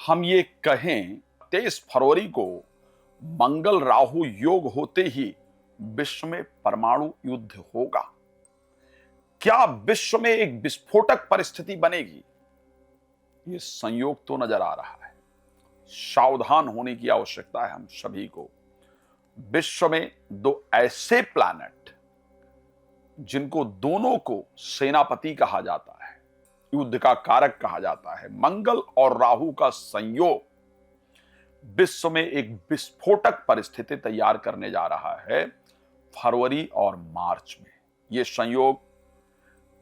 हम ये कहें 23 फरवरी को मंगल राहु योग होते ही विश्व में परमाणु युद्ध होगा। क्या विश्व में एक विस्फोटक परिस्थिति बनेगी? ये संयोग तो नजर आ रहा है। सावधान होने की आवश्यकता है हम सभी को। विश्व में दो ऐसे प्लैनेट जिनको दोनों को सेनापति कहा जाता है, युद्ध का कारक कहा जाता है, मंगल और राहु का संयोग विश्व में एक विस्फोटक परिस्थिति तैयार करने जा रहा है फरवरी और मार्च में। यह संयोग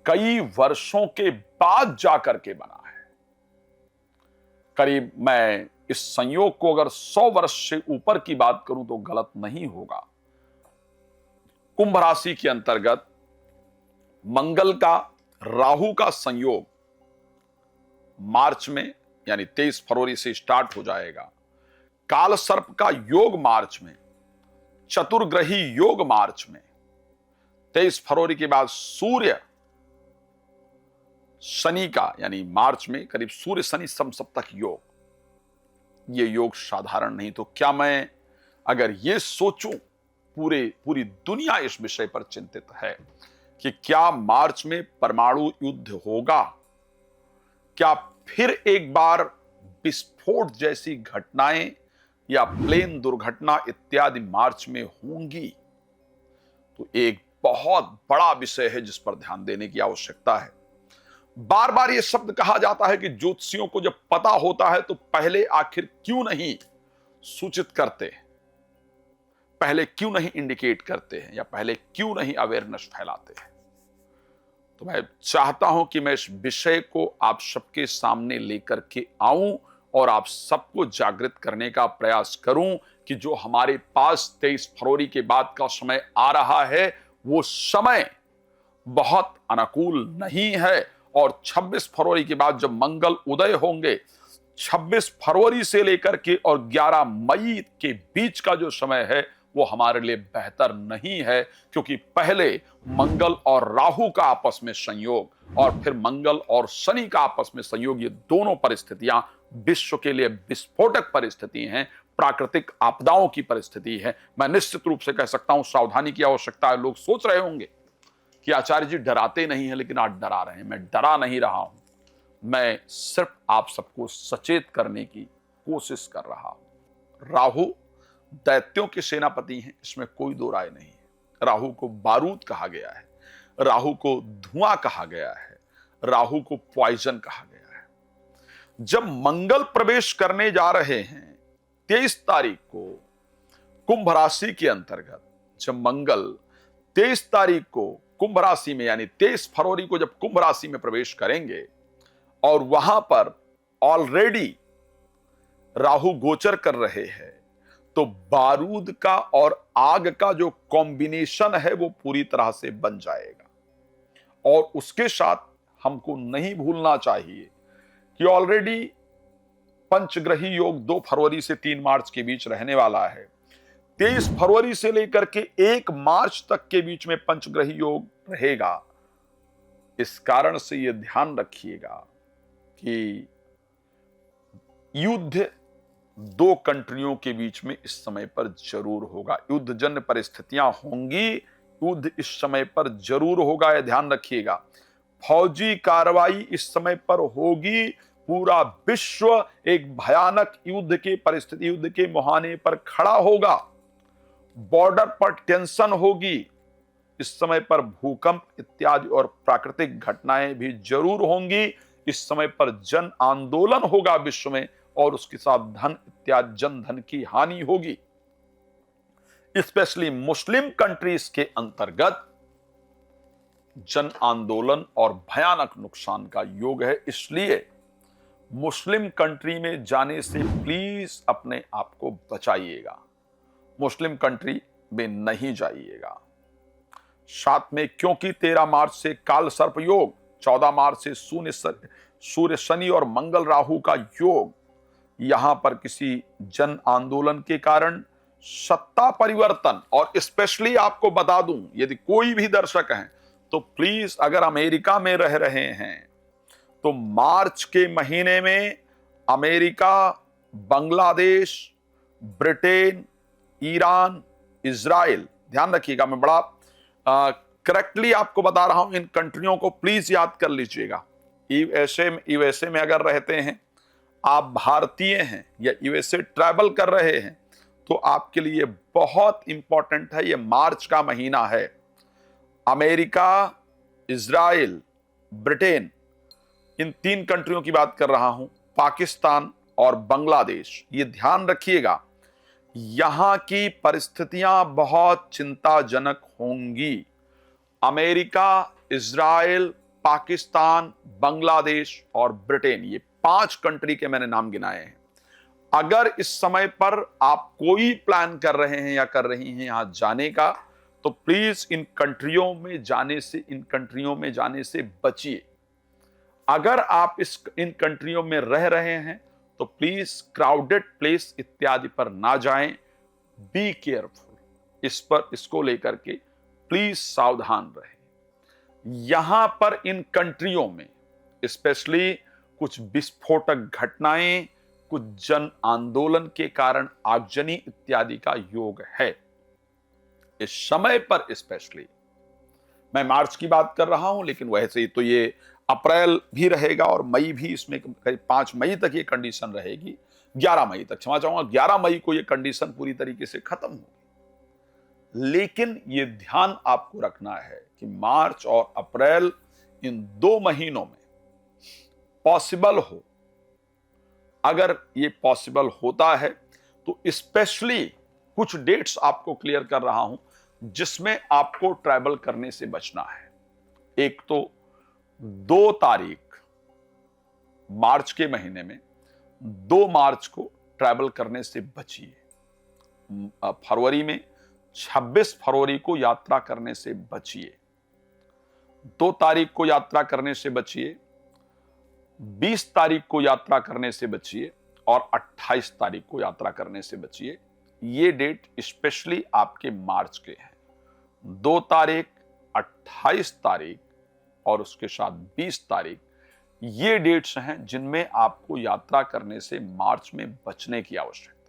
कई वर्षों के बाद जाकर के बना है। करीब मैं इस संयोग को अगर 100 वर्ष से ऊपर की बात करूं तो गलत नहीं होगा। कुंभ राशि के अंतर्गत मंगल का राहु का संयोग मार्च में यानी 23 फरवरी से स्टार्ट हो जाएगा। काल सर्प का योग मार्च में, चतुर्ग्रही योग मार्च में, 23 फरवरी के बाद सूर्य शनि का यानी मार्च में करीब सूर्य शनि समसप्तक योग। ये योग साधारण नहीं। तो क्या मैं अगर ये सोचूं, पूरी दुनिया इस विषय पर चिंतित है कि क्या मार्च में परमाणु युद्ध होगा, क्या फिर एक बार विस्फोट जैसी घटनाएं या प्लेन दुर्घटना इत्यादि मार्च में होंगी, तो एक बहुत बड़ा विषय है जिस पर ध्यान देने की आवश्यकता है। बार बार यह शब्द कहा जाता है कि ज्योतिषियों को जब पता होता है तो पहले आखिर क्यों नहीं सूचित करते, पहले क्यों नहीं इंडिकेट करते हैं, या पहले क्यों नहीं अवेयरनेस फैलाते हैं। तो मैं चाहता हूं कि मैं इस विषय को आप सबके सामने लेकर के आऊं और आप सबको जागृत करने का प्रयास करूं कि जो हमारे पास 23 फरवरी के बाद का समय आ रहा है वो समय बहुत अनुकूल नहीं है। और 26 फरवरी के बाद जब मंगल उदय होंगे, 26 फरवरी से लेकर के और 11 मई के बीच का जो समय है वो हमारे लिए बेहतर नहीं है, क्योंकि पहले मंगल और राहु का आपस में संयोग और फिर मंगल और शनि का आपस में संयोग, ये दोनों परिस्थितियां विश्व के लिए विस्फोटक परिस्थिति हैं, प्राकृतिक आपदाओं की परिस्थिति है। मैं निश्चित रूप से कह सकता हूं सावधानी की आवश्यकता है। लोग सोच रहे होंगे कि आचार्य जी डराते नहीं हैं, लेकिन आज डरा रहे हैं। मैं डरा नहीं रहा हूं, मैं सिर्फ आप सबको सचेत करने की कोशिश कर रहा हूं। राहु दैत्यों के सेनापति हैं, इसमें कोई दो राय नहीं है। राहु को बारूद कहा गया है, राहु को धुआं कहा गया है, राहु को पॉइजन कहा गया है। जब मंगल प्रवेश करने जा रहे हैं 23 तारीख को कुंभ राशि के अंतर्गत, जब मंगल 23 तारीख को कुंभ राशि में यानी 23 फरवरी को जब कुंभ राशि में प्रवेश करेंगे और वहां पर ऑलरेडी राहु गोचर कर रहे हैं, तो बारूद का और आग का जो कॉम्बिनेशन है वो पूरी तरह से बन जाएगा। और उसके साथ हमको नहीं भूलना चाहिए कि ऑलरेडी पंचग्रही योग 2 फरवरी से 3 मार्च के बीच रहने वाला है। 23 फरवरी से लेकर के 1 मार्च तक के बीच में पंचग्रही योग रहेगा। इस कारण से यह ध्यान रखिएगा कि युद्ध 2 कंट्रियों के बीच में इस समय पर जरूर होगा। युद्धजन्य परिस्थितियां होंगी, युद्ध इस समय पर जरूर होगा, यह ध्यान रखिएगा। फौजी कार्रवाई इस समय पर होगी। पूरा विश्व एक भयानक युद्ध की परिस्थिति, युद्ध के मुहाने पर खड़ा होगा। बॉर्डर पर टेंशन होगी। इस समय पर भूकंप इत्यादि और प्राकृतिक घटनाएं भी जरूर होंगी। इस समय पर जन आंदोलन होगा विश्व में, और उसके साथ धन इत्यादि जन धन की हानि होगी। स्पेशली मुस्लिम कंट्रीज के अंतर्गत जन आंदोलन और भयानक नुकसान का योग है। इसलिए मुस्लिम कंट्री में जाने से प्लीज अपने आप को बचाइएगा, मुस्लिम कंट्री में नहीं जाइएगा। साथ में क्योंकि 13 मार्च से काल सर्प योग, 14 मार्च से सूर्य शनि और मंगल राहु का योग, यहां पर किसी जन आंदोलन के कारण सत्ता परिवर्तन, और स्पेशली आपको बता दूं यदि कोई भी दर्शक हैं तो प्लीज अगर अमेरिका में रह रहे हैं तो मार्च के महीने में America, Bangladesh, Britain, Iran, Israel. ध्यान रखिएगा, मैं बड़ा करेक्टली आपको बता रहा हूं, इन कंट्रियों को प्लीज याद कर लीजिएगा। यूएसए में अगर रहते हैं, आप भारतीय हैं या यूएसए ट्रैवल कर रहे हैं, तो आपके लिए बहुत इंपॉर्टेंट है, ये मार्च का महीना है। अमेरिका, इजराइल, ब्रिटेन, इन 3 कंट्रियों की बात कर रहा हूं, पाकिस्तान और बांग्लादेश। ये ध्यान रखिएगा, यहां की परिस्थितियां बहुत चिंताजनक होंगी। अमेरिका, इजराइल, पाकिस्तान, बांग्लादेश और ब्रिटेन, ये 5 कंट्री के मैंने नाम गिनाए हैं। अगर इस समय पर आप कोई प्लान कर रहे हैं या कर रही हैं यहां जाने का, तो प्लीज इन कंट्रियों में जाने से बचिए। अगर आप इन कंट्रियों में रह रहे हैं, तो प्लीज क्राउडेड प्लेस इत्यादि पर ना जाएं। बी केयरफुल, इसको लेकर के प्लीज सावधान रहें। यहां पर इन कंट्रियों में स्पेशली कुछ विस्फोटक घटनाएं, कुछ जन आंदोलन के कारण आगजनी इत्यादि का योग है। इस समय पर स्पेशली, मैं मार्च की बात कर रहा हूं, लेकिन वैसे ही तो ये अप्रैल भी रहेगा और मई भी, इसमें करीब 5 मई तक ये कंडीशन रहेगी। 11 मई तक, क्षमा चाहूंगा, 11 मई को ये कंडीशन पूरी तरीके से खत्म होगी। लेकिन ये ध्यान आपको रखना है कि मार्च और अप्रैल, इन 2 महीनों में पॉसिबल हो, अगर ये पॉसिबल होता है तो स्पेशली कुछ डेट्स आपको क्लियर कर रहा हूं, जिसमें आपको ट्रैवल करने से बचना है। एक तो 2 तारीख मार्च के महीने में, 2 मार्च को ट्रैवल करने से बचिए। फरवरी में 26 फरवरी को यात्रा करने से बचिए। 2 तारीख को यात्रा करने से बचिए, 20 तारीख को यात्रा करने से बचिए और 28 तारीख को यात्रा करने से बचिए। ये डेट स्पेशली आपके मार्च के हैं। 2 तारीख, 28 तारीख और उसके साथ 20 तारीख, ये डेट्स हैं जिनमें आपको यात्रा करने से मार्च में बचने की आवश्यकता है।